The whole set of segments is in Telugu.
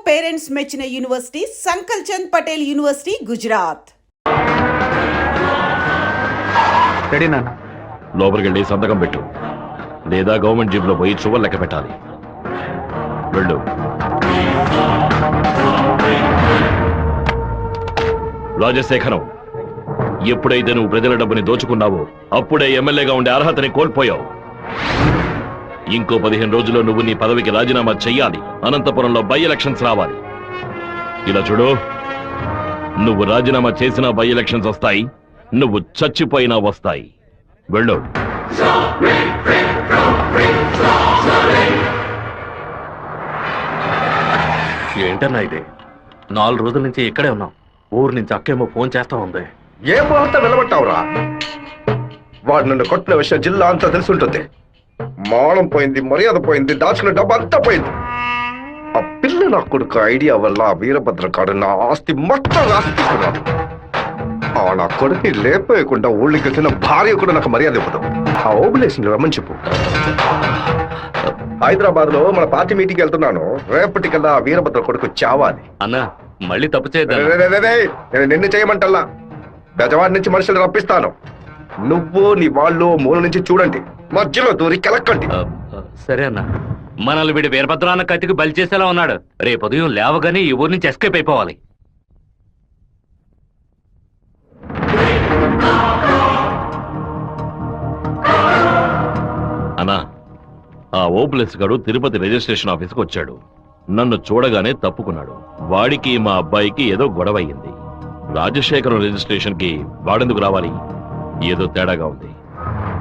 పేరెంట్స్ మెచ్చిన university Sankalchand Patel university Gujarat. Ready నాన్న. లోపలికి వెళ్ళి సంతకం పెట్టు, లేదా గవర్నమెంట్ జీబులో పోయి చువ్వలు లెక్క పెట్టాలి. వెళ్ళు. రాజశేఖరం, ఎప్పుడైతే నువ్వు ప్రజల డబ్బుని దోచుకున్నావో అప్పుడే ఎమ్మెల్యేగా ఉండే అర్హతని కోల్పోయావు. ఇంకో 15 రోజుల్లో నువ్వు నీ పదవికి రాజీనామా చెయ్యాలి. అనంతపురంలో బై ఎలక్షన్స్ రావాలి. ఇలా చూడు, నువ్వు రాజీనామా చేసినా బై ఎలక్షన్స్ వస్తాయి, నువ్వు చచ్చిపోయినా వస్తాయి. వెళ్ళు. ఏంటన్నా ఇది? 4 రోజుల నుంచి ఇక్కడే ఉన్నాం. ఊరు నుంచి అక్కేమో ఫోన్ చేస్తా ఉంది. ఏ ముహూర్త వెళ్ళబట్టావురా? వాడు నన్ను కొట్టిన విషయం జిల్లా అంతా తెలుసుంటుంది. మానం పోయింది, మర్యాద పోయింది, దాచుకున్న డబ్బు అంతా పోయింది. ఆ పిల్ల నా కొడుకు ఐడియా వల్ల వీరభద్ర కాడు నా ఆస్తి మొత్తం రాసిస్తున్నాడు. ఆ నా కొడుకుని లేపేయకుండా ఊళ్ళకి వచ్చిన భార్య కూడా నాకు మర్యాద ఇవ్వదు. ఆ ఓబులేషన్ రమ్మని చెప్పు. హైదరాబాద్ లో మన పార్టీ మీటింగ్ వెళ్తున్నాను. రేపటికల్లా వీరభద్ర కొడుకు చావాలి. అన్నా మళ్ళీ తప్పు చేద్దాం. నేను నిన్ను చేయమంటల్లా, బెజవాడి నుంచి మనుషులు రప్పిస్తాను. నువ్వు నీ వాళ్ళు మూల నుంచి చూడండి, మధ్యలో దూరి కెలక్కండి. సరే అన్న. మనల్ని వీడి వీరభద్రాన్న కత్తికి బలి చేసేలా ఉన్నాడు. రేపు ఉదయం లేవగానే ఈ ఊరి నుంచి ఎస్కేప్ అయిపోవాలి. అన్నా, ఆ ఓప్లెస్ గాడు తిరుపతి రిజిస్ట్రేషన్ ఆఫీస్కి వచ్చాడు. నన్ను చూడగానే తప్పుకున్నాడు. వాడికి మా అబ్బాయికి ఏదో గొడవ అయ్యింది. రాజశేఖరం రిజిస్ట్రేషన్ కి వాడెందుకు రావాలి? ఏదో తేడాగా ఉంది.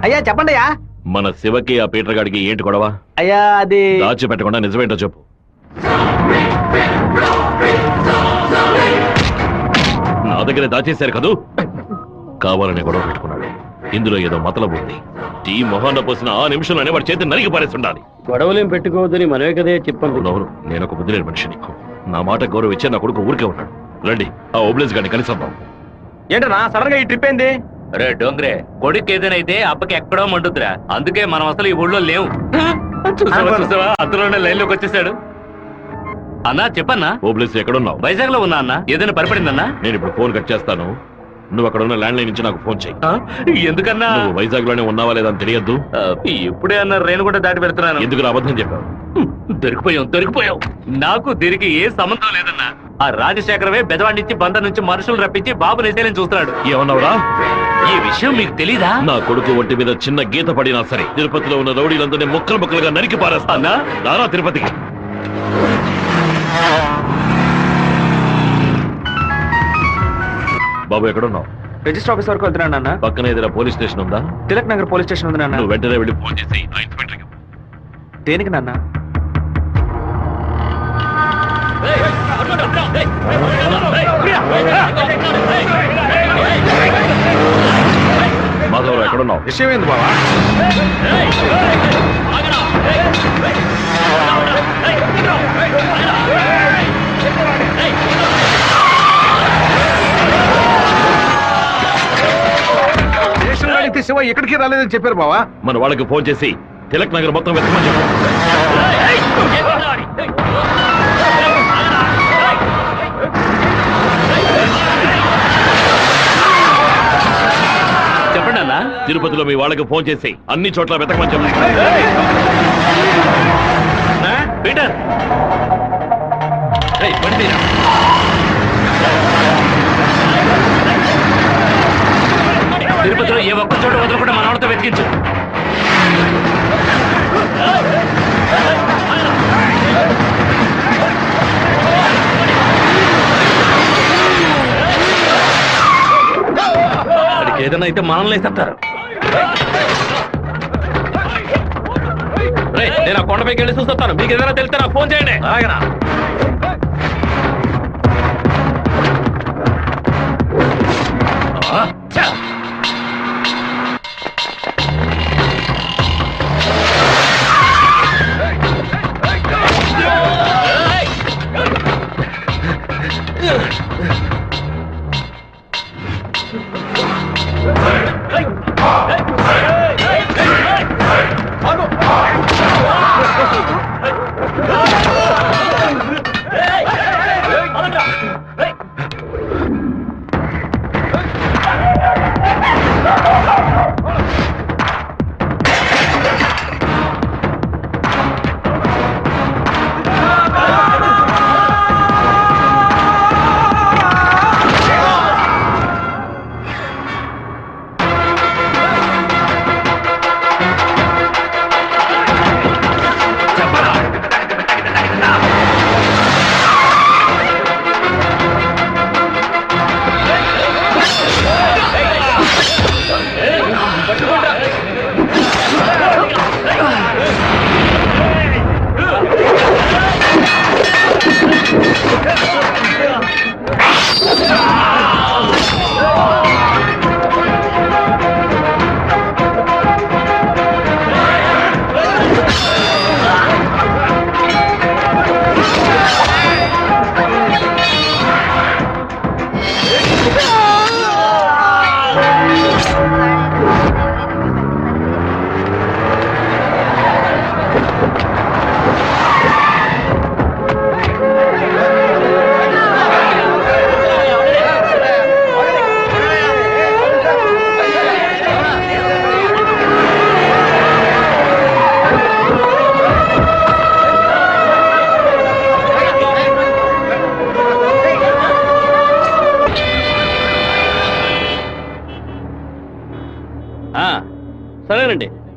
అయ్యా చెప్పండి అయ్యా. మన శివకి ఆ పీటర్ గాడికి ఏంటి గొడవ? అయ్యా అది దాచిపెట్టకుండా నిజమేంటో చెప్పు. నా దగ్గర దాచేశారు కదూ. కావాలని గొడవ పెట్టుకున్నాడు. ఇందులో ఏదో మతలబు ఉంది. టీ మొహాన్న పోసిన ఆ నిమిషంలోనే వాడి చేతి నరికి పారేస్తుండాలి. గొడవలేం పెట్టుకోవద్దని మనమే కదే చెప్పండి. అవును, నేను ఒక బుద్ధి లేని మనిషిని. నా మాట గౌరవం ఇచ్చే నా కొడుకు ఊరికే ఉన్నాడు. రండి, ఆ ఓబ్లేస్ గారిని కలిసొద్దాం. ఏంటన్నా సడన్ గా ఈ ట్రిప్ ఏంది? రే డోంగ్రే, కొడుకు ఏదైతే అప్పకి ఎక్కడో మండుద్రా. అందుకే మనం అసలు ఈ ఊళ్ళో లేవు. చూసావా అందులోనే లైన్ లోకి వచ్చేసాడు. అన్నా చెప్పన్నా. ఓబ్లేస్ ఎక్కడున్నావు? వైజాగ్ లో ఉన్నా అన్న. ఏదైనా పడిపడిందన్నా? నేను ఇప్పుడు ఫోన్ కట్ చేస్తాను. నువ్వు అక్కడ ఉన్న ల్యాండ్ లైన్ నుంచి నాకు ఫోన్ చెయ్యి. ఎందుకన్నా? నువ్వు వైజాగ్ లోనే ఉన్నావా లేదా అని తెలియద్దు. ఇప్పుడే అన్న రేణు కూడా దాటి పెడుతున్నాను. ఎందుకు అబద్ధం చెప్పావు? దొరికిపోయావు. నాకు దీనికి ఏ సంబంధం లేదన్నా. ఆ రాజశేఖరమే బెదవాడి నుంచి బందర్ నుంచి మనుషులు రప్పించి బాబు నేసేలని చూస్తున్నాడు. ఏమన్నావురా? ఈ విషయం మీకు తెలీదా? నా కొడుకు ఒంటి మీద చిన్న గీత పడినా సరే తిరుపతిలో ఉన్న రౌడీలందరినీ ముక్కలు ముక్కలుగా నరికి పారేస్తానా? నారా తిరుపతికి. బాబు ఎక్కడున్నావు? రిజిస్టర్ ఆఫీస్ వరకు వెళ్తున్నాను అన్న. పక్కన ఏదైనా పోలీస్ స్టేషన్ ఉందా? తిలక్ నగర్ పోలీస్ స్టేషన్ ఉంది నాన్న. నువ్వు వెంటనే వెళ్ళి ఫోన్ చేసి ఆ ఇన్స్పెక్టర్కి. దేనికి నాన్న? మాధవరావు ఎక్కడున్నావు? విషయం ఏంది బావా? శివ ఎక్కడికి రాలేదని చెప్పారు బావా. మన వాళ్ళకి ఫోన్ చేసి తిలక్ నగర్ మొత్తం వెతకమని చెప్పు. చెప్పండి అన్న. తిరుపతిలో మీ వాళ్ళకి ఫోన్ చేసి అన్ని చోట్ల వెతకమని చెప్పు. పీటర్ తిరుపతిలో ఏ ఒక్క చోట వదలకుండా మన వాళ్ళతో వెతికించు. వాడికి ఏదైనా అయితే మనల్ని వేసేస్తారు. నేను ఆ కొండపైకి వెళ్ళి చూస్తాను. మీకు ఏదైనా తెలిస్తే నాకు ఫోన్ చేయండి. అలాగేనా?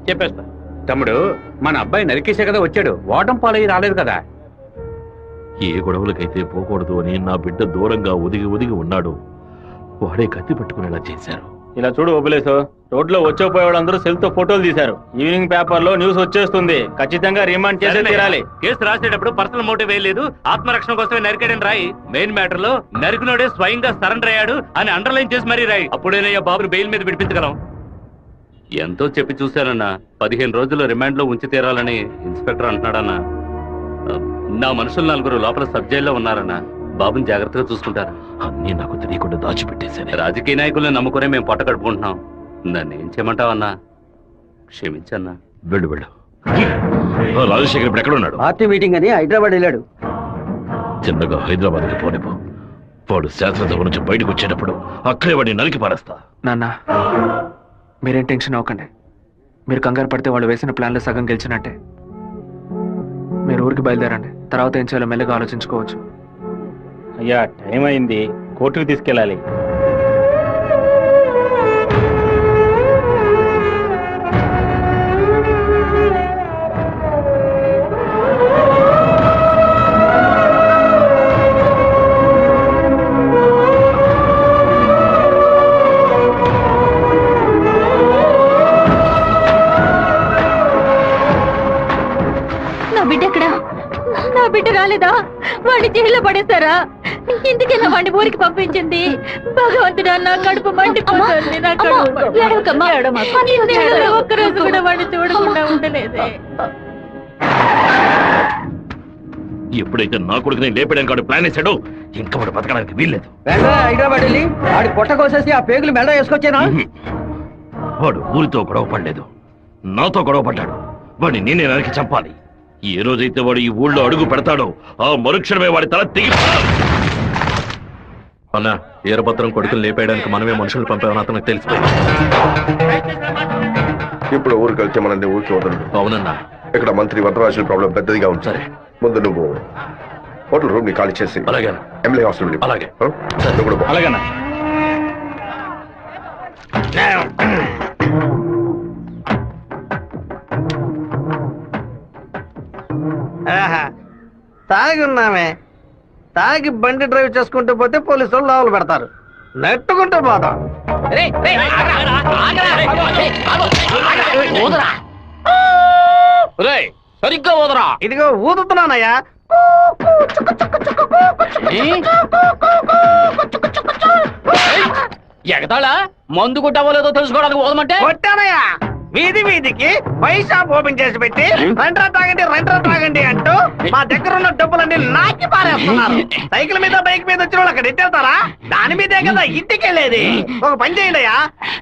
చెప్పేస్తా. తమ్ముడు, మన అబ్బాయి నరికేసే కదా వచ్చాడు, ఓటం పాలయ్యి రాలేదు కదా. ఏ గొడవలకైతే పోకూడదు అని నా బిడ్డ దూరంగా ఒదిగి ఒదిగి ఉన్నాడు, వాడే కత్తి పట్టుకునేలా చేశారు. ఇలా చూడు ఓబులేసు, రోడ్లో వచ్చేపోయేవాళ్ళందరూ సెల్ తో ఫోటోలు తీశారు. ఈవినింగ్ పేపర్ లో న్యూస్ వచ్చేస్తుంది. ఖచ్చితంగా రిమాండ్ చేసే తీరాలి. కేసు రాసేటప్పుడు పర్సనల్ మోటివ్ వేయలేదు, ఆత్మరక్షణ కోసమే నరికాడని రాయి. మెయిన్ మ్యాటర్ లో నరికినోడే స్వయంగా సరెండర్ అయ్యాడు అని అండర్లైన్ చేసి మరీ రాయి. అప్పుడేనయ్యా బాబుని బెయిల్ మీద విడిపించగలం. ఎంతో చెప్పి చూశానన్నా, 15 రోజులు రిమాండ్ లో ఉంచి తీరాలని ఇన్స్పెక్టర్ అంటున్నాడన్నా. నా మనుషులు 4 లోపల సబ్ జైల్లో ఉన్నారన్నా. బాబుని జాగ్రత్తగా చూసుకుంటారు. అన్నీ నాకు తెలియకుండా దాచిపెట్టేశాను. రాజకీయ నాయకులను నమ్ముకునే మేము పొట్ట కడుపుకుంటున్నాం. నన్ను ఏం చేయమంటావన్నా? క్షమించన్నా. వెళ్ళు వెళ్ళు. రాజశేఖర్ ఇప్పుడు ఎక్కడ ఉన్నాడు? పార్టీ మీటింగ్ అని హైదరాబాద్ వెళ్ళాడు. చిన్నగా హైదరాబాద్కి పోనిపో. వాడు శాస్త్రసభ నుంచి బయటకు వచ్చేటప్పుడు అక్కడే వాడిని నరికి పారేస్తా. నాన్న మీరేం టెన్షన్ అవ్వకండి. మీరు కంగారు పడితే వాళ్ళు వేసిన ప్లాన్లో సగం గెలిచినట్టే. మీరు ఊరికి బయలుదేరండి. తర్వాత ఏం చేయాలో మెల్లగా ఆలోచించుకోవచ్చు. అయ్యా, టైం అయింది, కోర్టుకు తీసుకెళ్ళాలి. నా బిడ్డ రాలేదా? వాడిని జైల్లో పడేస్తారా? ఇందుకెలా వాడిని ఊరికి పంపించింది? భగవంతుడా, నా కడుపు మండిపోతుంది. నా ఒక్కరోజు కూడా వాడిని చూడకుండా ఉండలేదే. ఎప్పుడైతే నా కొడుకుని లేపడానికి వాడు ప్లాన్ వేశాడో ఇంకా వాడు బతకడానికి వీల్లేదు. హైదరాబాద్ వెళ్ళి వాడి పొట్ట కోసేసి ఆ పేగులు మెడ వేసుకొచ్చానా? వాడు ఊరితో గొడవ పడలేదు, నాతో గొడవ పడ్డాడు. వాడిని నేనే నరికి చంపాలి. ఏ రోజైతే వాడు ఈ ఊళ్ళో అడుగు పెడతాడో ఆ మరుక్షణమే వాడి తల తెగి. అన్న, ఈరభద్రం కొడుకులు లేపేయడానికి మనమే మనుషులు పంపామని అతనికి తెలిసిపోయింది. ఇప్పుడు ఊరికి వెళ్తే మనల్ని ఊరికి వదలడు. అవునన్నా. ఇక్కడ మంత్రి వరదరాజుల ప్రాబ్లం పెద్దదిగా ఉంది. సరే, ముందు నువ్వు హోటల్ రూమ్ ని ఖాళీ చేసి అలాగే ఎమ్మెల్యే హాస్టల్ అలాగే. నువ్వు కూడా పో. అలాగేనా? తాగి ఉన్నామే, తాగి బండి డ్రైవ్ చేసుకుంటూ పోతే పోలీసు వాళ్ళు లోపల పెడతారు. నెట్టుకుంటూ పోతాం. సరిగ్గా పోదరా. ఇదిగో ఊదుతున్నానయ్యా. ఎగతాళా? మందు కొట్టవలేదో తెలుసుకోవడానికి పోదమంటే కొట్టానయ్యా. వీధి వీధికి వైన్ షాప్ ఓపెన్ చేసి పెట్టి రెంట్రా తాగండి అంటూ మా దగ్గర ఉన్న డబ్బులన్నీ నాకి పారేస్తున్నారు. సైకిల్ మీద బైక్ మీద వచ్చిన వాళ్ళు అక్కడ ఎత్తేళ్తారా? దాని మీదే కదా ఇంటికి వెళ్ళేది. ఒక పని చేయండి అయ్యా,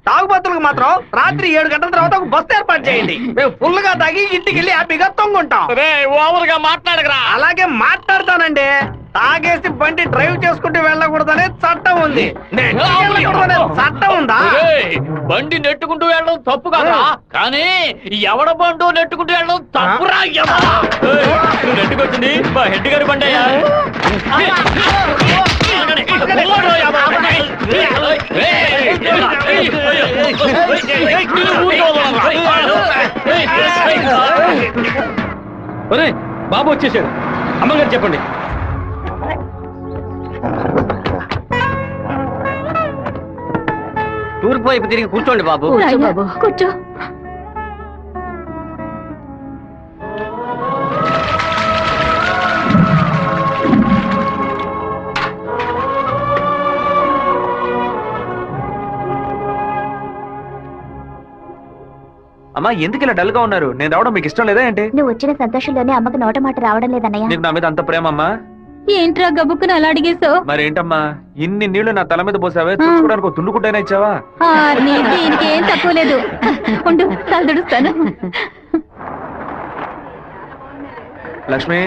తాగుబోతులకు మాత్రం రాత్రి 7 గంటల తర్వాత ఒక బస్సు ఏర్పాటు చేయండి. మేము ఫుల్ గా తాగి ఇంటికి వెళ్ళి హ్యాపీగా తొంగుంటాం. ఓవర్గా మాట్లాడగరా. అలాగే మాట్లాడతానండి. తాగేసి బండి డ్రైవ్ చేసుకుంటూ వెళ్ళకూడదనే చట్టం ఉంది. చట్టం ఉందా? బండి నెట్టుకుంటూ వెళ్ళడం తప్పు కదా, కానీ ఎవడ బండు నెట్టుకుంటూ వెళ్ళడం తప్పురా. నువ్వు నెట్టుకొచ్చింది మా హెడ్ గారి బండి అయ్యా. బాబు వచ్చేసాడు. అమ్మగారు చెప్పండి. తూర్పు వైపు తిరిగి కూర్చోండి బాబు. కూర్చో. అమ్మా ఎందుకు ఇలా డల్ గా ఉన్నారు? నేను రావడం మీకు ఇష్టం లేదా ఏంటి? నువ్వు వచ్చిన సంతోషంలోనే అమ్మకు నోట మాట రావడం లేదన్నయ్య. నీకు నా మీద అంత ప్రేమ అమ్మా? ఏంట్రా గబుక్కుని అలా అడిగేశావు? మరేంటమ్మా ఇన్ని నీళ్లు నా తల మీద పోసావే, చూసుకోవడానికి ఒక తుండుకుంటైనా ఇచ్చావా? దీనికి ఏం తక్కువ లేదు. ఉండు, తలదుడుస్తాను. లక్ష్మి,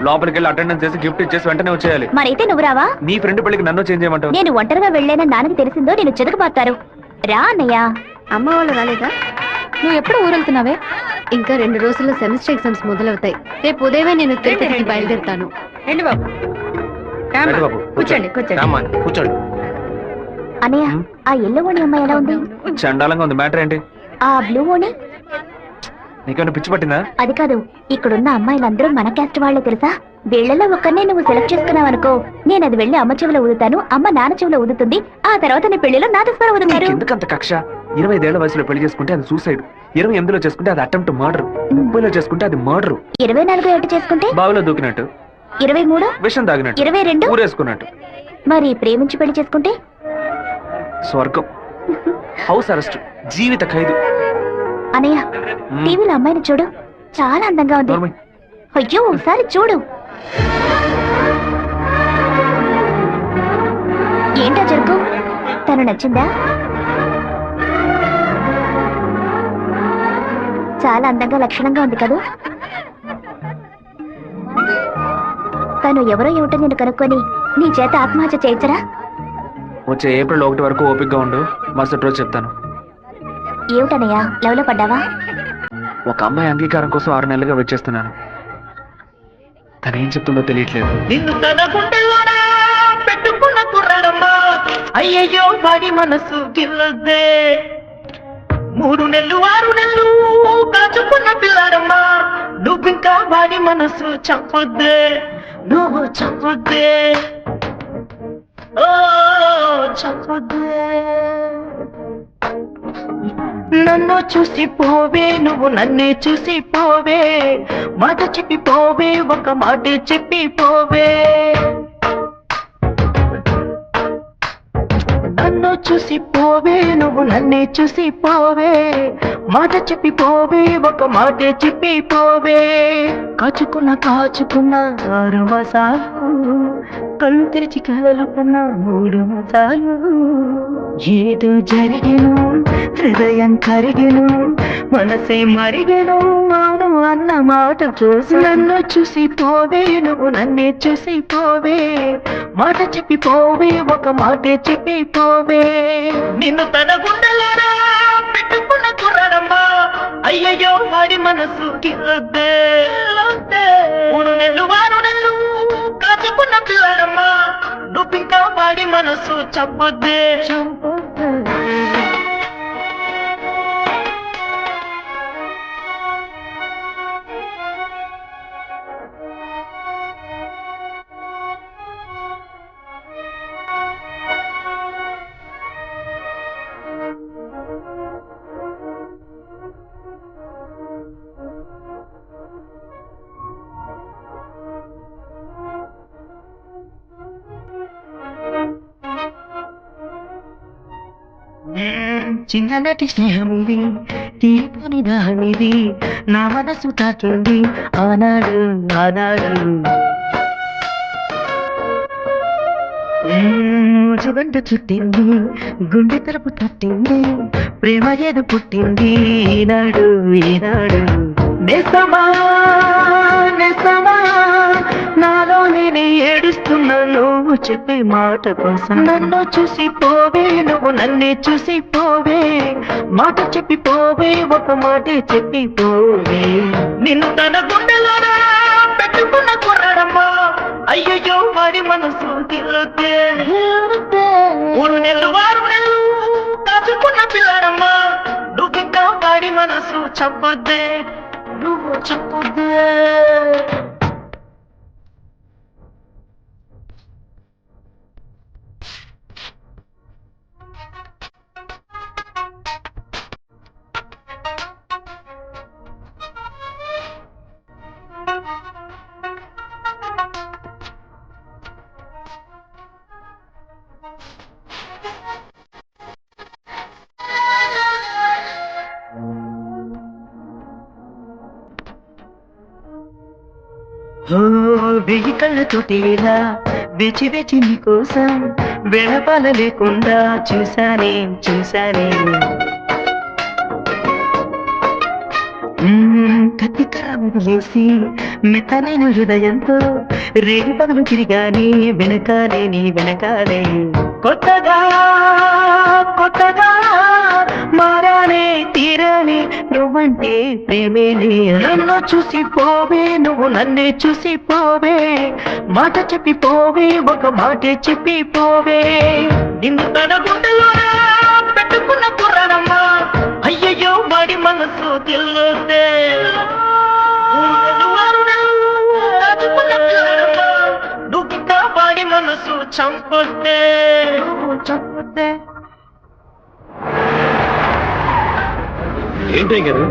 లోపలికి వెళ్ళి అటెండెన్స్ చేసి గిఫ్ట్ ఇచ్చేసి వెంటనే వచ్చేయాలి. మరైతే నువ్వు రావా? నీ ఫ్రెండ్ పెళ్లికి నన్ను చేంజ్ చేయమంటావు? నేను ఒంటరిగా వెళ్ళానని నాన్నకి తెలిసిందో నేను చెదకబాతారు. రా అన్నయ్య. అమ్మ వాళ్ళు రాలేదా? నువ్వు ఎప్పుడు ఊరెళ్తున్నావే? ఇంకా 2 రోజుల్లో సెమిస్టర్ ఎగ్జామ్స్ మొదలవుతాయి. రేపు ఉదయమే నేను తిరుపతికి బయలుదేరుతాను. రండి బాబు. రండి బాబు, కూర్చోండి. కూర్చోండి. అన్నయ్య, ఆ ఎల్లో ఓణి అమ్మాయి ఎలా ఉంది? చండాలంగా ఉంది. మ్యాటర్ ఏంటి? ఆ బ్లూ ఓణి నీకేమైనా పిచ్చి పట్టిందా? అది కాదు, ఇక్కడున్న అమ్మాయిలందరూ మన క్యాస్ట్ వాళ్లే తెలుసా? వీళ్ళలో ఒక్కనే నువ్వు సెలెక్ట్ చేసుకున్నావు అనుకో, నేను అది వెళ్ళి అమ్మ చెవిలో ఊదుతాను, అమ్మ నాన్న చెవిలో ఊదుతుంది, ఆ తర్వాత నీ పెళ్లిలో నాదస్వరం ఊదుతారు. ఎందుకంత కక్ష? 25 ఏళ్ల వయసులో పెళ్లి చేసుకుంటే అది సూసైడ్, 28లో చేసుకుంటే అది అటెంప్ట్ మర్డర్, 30లో చేసుకుంటే అది మర్డర్, 24 ఏట చేసుకుంటే బావిలో దూకినట్టు, 23 విషం తాగినట్టు, 22 ఊరేసుకున్నట్టు. మరి ప్రేమించి పెళ్లి చేసుకుంటే స్వర్గం, హౌస్ అరెస్ట్, జీవిత ఖైదు. అనయ్య, టీవీలో అమ్మాయిని చూడు, చాలా అందంగా ఉంది. నోర్మై. అయ్యో ఒకసారి చూడు. ఏంటా జరుగు? తను నచ్చిందా? చాలా అందంగా లక్షణంగా ఉంది కదా. తను ఎవరో ఏమిటో నేను కనుక్కొని నీ చేత ఆత్మహత్య చేయించరా? వచ్చే ఏప్రిల్ 1 వరకు ఓపికగా ఉండు, మరుసటి రోజు చెప్తాను. ఏమిటనయ్యా, లవ్లో పడ్డావా? ఒక అమ్మాయి అంగీకారం కోసం 6 నెలలుగా వెయిట్ చేస్తున్నాను. తనేం చెప్తుందో తెలియట్లేదు. నిన్ను తన గుండెల్లోనా పెట్టుకున్న కుర్రాడమ్మా, అయ్యయ్యో వాడి మనసు గిల్లదే. 3 నెలలు 6 నెలలు కాచుకున్న పిల్లాడమ్మా, నువ్వింకా వాడి మనసు చంపొద్దే, నువ్వు చంపొద్దే, ఓ చంపొద్దే. నన్ను చూసి పోవే, నువ్వు నన్నే చూసి పోవే, మాట చెప్పి పోవే, ఒక మాట చెప్పి పోవే. నన్ను చూసి పోవే, నువ్వు నన్నే చూసి పోవే, మాట చెప్పి పోవే, ఒక మాట చెప్పి పోవే. కాచుకున్న 6 మాసాలు, కళ్ళు తెరిచి కలలు కన్నా 3 మాసాలు. ఏదో జరిగెను, హృదయం కరిగెను, మనసే మరిగెను, మౌనం అన్న మాట చూసి. నన్ను చూసి పోవే, నువ్వు నన్నే చూసి పోవే, మాట చెప్పి పోవే, ఒక మాట చెప్పి పోవే. నిన్ను తన గుండెలోనా పెట్టుకున్న కుర్రాడమ్మా, అయ్యయ్యో వాడి మనసు గిల్లొద్దే. 3 నెలలు 6 నెలలు కాచుకున్న పిల్లాడమ్మా, నువ్వింకా వాడి మనసు చంపొద్దే, చంపొద్దే. చిన్ననాటి స్నేహమిది, తీపని దానిది, నా మనసు తాకింది ఆనాడు ఆనాడు. జుగంట చుట్టింది, గుండె తలుపు తట్టింది, ప్రేమ ఏదో పుట్టింది ఈనాడు ఈనాడు. నేస్తమా నేస్తమా, నాలో నేనే ఏడుస్తున్నా నువ్వు చెప్పే మాట కోసం. నన్ను చూసి పోవే, నువ్వు నన్నే చూసి పోవే, మాట చెప్పి పోవే, ఒక మాట చెప్పి పోవే. నిన్ను తన గుండెలోనా పెట్టుకున్న కుర్రాడమ్మా, అయ్యయ్యో వాడి మనసు గిల్లొద్దే. 3 నెలలు 6 నెలలు కాచుకున్న పిల్లాడమ్మా, నువ్వింకా వాడి మనసు చంపొద్దే, నువ్వు చంపొద్దే. వెయ్యి కళ్ళతోటేలా వేచి వేచి నీ కోసం, వెళపాల లేకుండా చూసానే చూసానే. కత్తి వదిలేసి మెత్తనైన హృదయంతో రేగి పగలు తిరిగానే వెనకాలే నీ వెనకాలే. కొత్తగా కొత్తగా మారానే తీరానే, నువ్వంటే ప్రేమేనే. నన్ను చూసి పోవే, నువ్వు నన్నే చూసి పోవే, మాట చెప్పి పోవే, ఒక మాట చెప్పి పోవే. నిన్ను తన గుండెలోనా పెట్టుకున్న కుర్రాడమ్మా, అయ్యయ్యో పాడి మనసు తిల్లుతే దుఃఖ పాడి మనసు చంపొద్దే ఏంటి గారు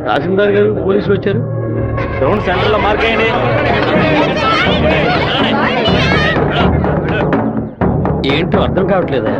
తహసీల్దార్ గారు పోలీసులు వచ్చారు గ్రౌండ్ సెంటర్ లో మార్క్ అయ్యండి. ఏంటో అర్థం కావట్లేదా?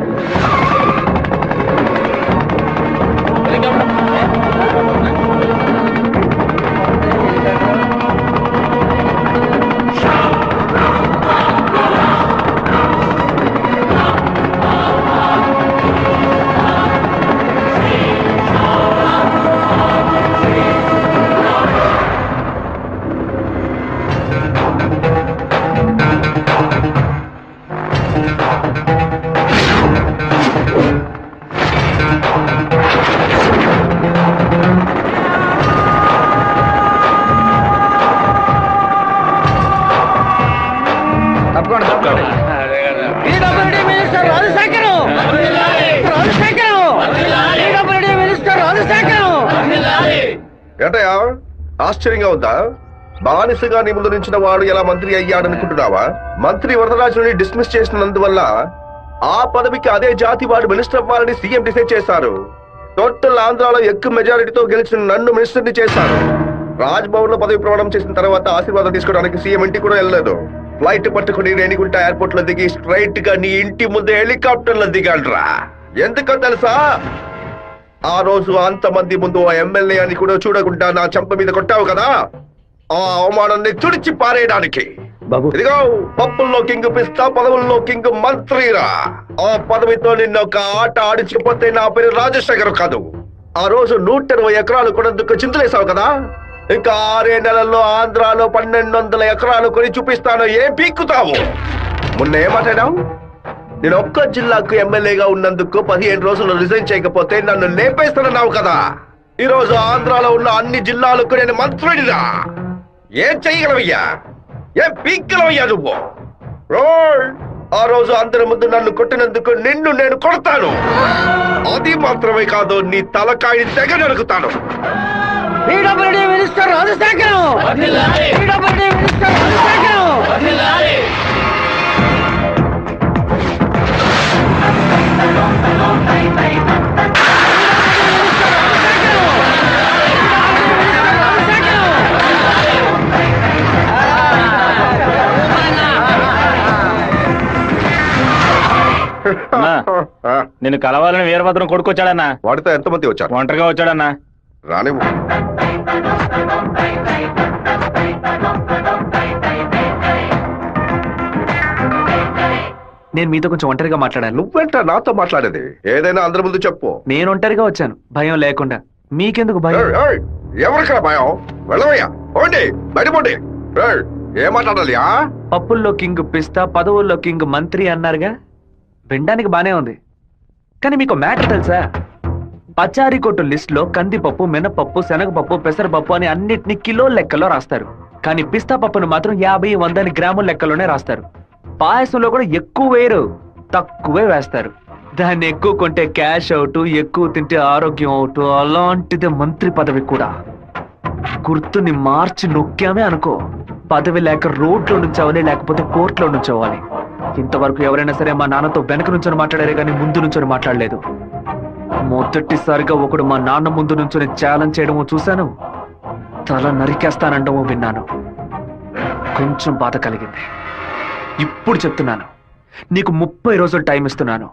ఏంటయ్యా ఆశ్చర్యంగా ఉందా? బానిసగా నీ ముందు నుంచిన వాడు ఎలా మంత్రి అయ్యాడనుకుంటున్నావా? మంత్రి వరదరాజుని డిస్మిస్ చేసినందువల్ల ఆ పదవికి అదే జాతి వాడు మినిస్టర్ అవ్వాలని సీఎం డిసైడ్ చేశారు. టోటల్ ఆంధ్రాలో ఎక్కువ మెజారిటీతో గెలిచిన నన్ను మినిస్టర్ని చేశారు. రాజ్భవన్ లో పదవి ప్రమాణం చేసిన తర్వాత ఆశీర్వాదం తీసుకోవడానికి సీఎం ఇంటికి కూడా వెళ్ళలేదు. ఫ్లైట్ పట్టుకుని రేణిగుంట ఎయిర్పోర్ట్ లో దిగి స్ట్రైట్ గా నీ ఇంటి ముందే హెలికాప్టర్ లో దిగాడ్రా. ఎందుకో తెలుసా? ఆ రోజు అంతమంది ముందు ఆ ఎమ్మెల్యే అని కూడా చూడకుండా నా చెంప మీద కొట్టావు కదా, ఆ అవమానాన్ని తుడిచి పారేయడానికి. ఇదిగో పప్పుల్లో కింగ్ పిస్తా, పదవుల్లో కింగ్ మంత్రిరా. ఆ పదవితో నిన్న ఒక ఆట ఆడించకపోతే నా పేరు రాజశేఖర్ కాదు. ఆ రోజు 120 ఎకరాలు కొనేందుకు చింతలేసావు కదా, ఇంకా 6 నెలల్లో ఆంధ్రాలో 1200 ఎకరాలు కొని చూపిస్తాను. ఏం పీక్కుతావు? మొన్న ఏం మాట్లాడావు? నేను ఒక్క జిల్లాకు ఎమ్మెల్యేగా ఉన్నందుకు 15 రోజులు రిజైన్ చేయకపోతే నన్ను లేపేస్తానన్నావు కదా. ఈ రోజు ఆంధ్రాలో ఉన్న అన్ని జిల్లాలకు నేను మంత్రినిరా. ఏం చెయ్యగలవయ్యా? ఏం పీక్కలవయ్యా నువ్వు? ఆ రోజు అందరి ముందు నన్ను కొట్టినందుకు నిన్ను నేను కొడతాను. అది మాత్రమే కాదు, నీ తలకాయని తెగ నరుకుతాను. మినిస్టర్ రాజశేఖరం నిన్ను కలవాలని వీరభద్రం కొడుకొచ్చాడన్నా. వాడితో ఎంతమంది వచ్చారు? ఒంటరిగా వచ్చాడన్నా. రానివ్వు. నేను మీతో కొంచెం ఒంటరిగా మాట్లాడాను. నువ్వేంటా నాతో మాట్లాడేది? ఏదైనా అందరి ముందు చెప్పు. నేను ఒంటరిగా వచ్చాను, భయం లేకుండా. మీకెందుకు భయం? ఎవరికైనా భయం? వెళ్ళవయ్యా, పోండి, బయటపోండి. ఏం మాట్లాడాలి? పప్పుల్లో కింగ్ పిస్తా, పదవుల్లో కింగ్ మంత్రి అన్నారుగా, వినడానికి బానే ఉంది. కానీ మీకు మ్యాటర్ తెలుసా? పచారీ కొట్టు లిస్ట్ లో కందిపప్పు, మినపప్పు, శనగపప్పు, పెసరపప్పు అని అన్నిటినీ కిలో లెక్కలో రాస్తారు. కానీ పిస్తా పప్పును మాత్రం 50, 100 గ్రాముల లెక్కలోనే రాస్తారు. పాయసంలో కూడా ఎక్కువ వేయరు, తక్కువే వేస్తారు. దాన్ని ఎక్కువ కొంటే క్యాష్ అవుట్, ఎక్కువ తింటే ఆరోగ్యం అవుట్. అలాంటిదే మంత్రి పదవి కూడా. గుర్తుని మార్చి నొక్కామే అనుకో, పదవి లేక రోడ్లో నుంచోవాలి, లేకపోతే కోర్టులో నుంచోవాలి. ఇంతవరకు ఎవరైనా సరే మా నాన్నతో వెనక నుంచొని మాట్లాడారే కానీ ముందు నుంచొని మాట్లాడలేదు. మొదటిసారిగా ఒకడు మా నాన్న ముందు నుంచొని ఛాలెంజ్ చేయడమో చూశాను, తల నరికేస్తానండమో విన్నాను. కొంచెం బాధ కలిగింది. ఇప్పుడు చెప్తున్నాను, నీకు 30 రోజులు టైం ఇస్తున్నాను.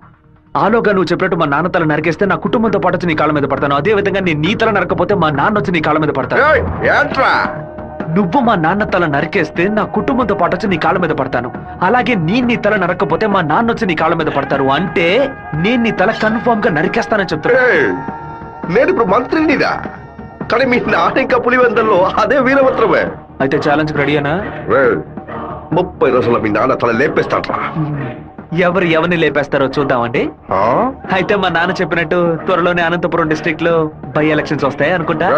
ఆలోగా నువ్వు చెప్పినట్టు మా నాన్న తల నరికేస్తే నా కుటుంబంతో పాటు వచ్చి నీ కాళ్ళ మీద పడతాను. అదే విధంగా నేను నీ తల నరకపోతే మా నాన్న వచ్చి నీ కాళ్ళ మీద పడతాను. నువ్వు మా నాన్న తల నరికేస్తే నా కుటుంబంతో పాటు వచ్చి నీ కాళ్ళ మీద పడతాను. అలాగే నీ తల నరకపోతే మా నాన్న వచ్చి నీ కాళ్ళ మీద పడతారు. అంటే నేను నీ తల కన్ఫర్మ్ గా నరికేస్తానని చెప్తాను. నేను ఇప్పుడు మంత్రినిదా, కానీ మీ నాన్న ఇంకా పులివెందల్లో అదే వీరభద్రమే. అయితే ఛాలెంజ్ రెడీనా? 30 రోజుల్లో మీ నాన్న తల లేపేస్తాడ్రా. ఎవరిని లేపేస్తారో చూద్దామండి. అయితే మా నాన్న చెప్పినట్టు త్వరలోనే అనంతపురం డిస్ట్రిక్ట్ లో బై ఎలక్షన్స్ వస్తాయి అనుకుంటా.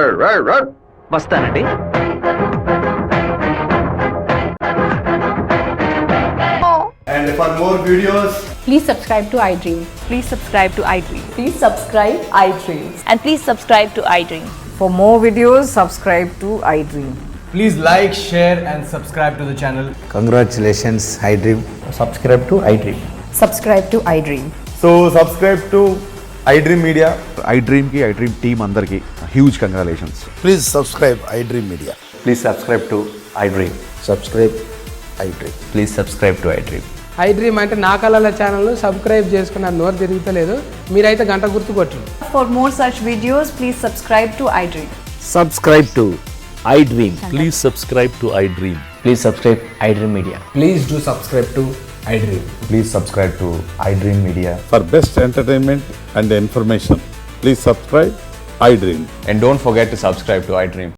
వస్తానండి. And for more videos, please subscribe to iDream. Please subscribe to iDream. Please subscribe iDream. And please subscribe to iDream. For more videos, subscribe to iDream. Please like, share, and subscribe to the channel. Congratulations, iDream. Subscribe to iDream. Subscribe to iDream. So subscribe to iDream Media. iDream ki iDream team andarki huge congratulations. Please subscribe iDream Media. Please subscribe to iDream. Subscribe iDream. Please subscribe to iDream. iDream అంటే నా కళల ఛానల్ సబ్స్క్రైబ్ చేసుకున్న నోరు తిరుగుతలేదు. మీరైతే గంట గుర్తు కొట్టండి. For more such videos, please subscribe to iDream. Subscribe to iDream. Please subscribe to I dream. Please subscribe iDream Media. Please do subscribe to iDream. Please subscribe to iDream Media. For best entertainment and information, please subscribe iDream. And don't forget to subscribe to iDream.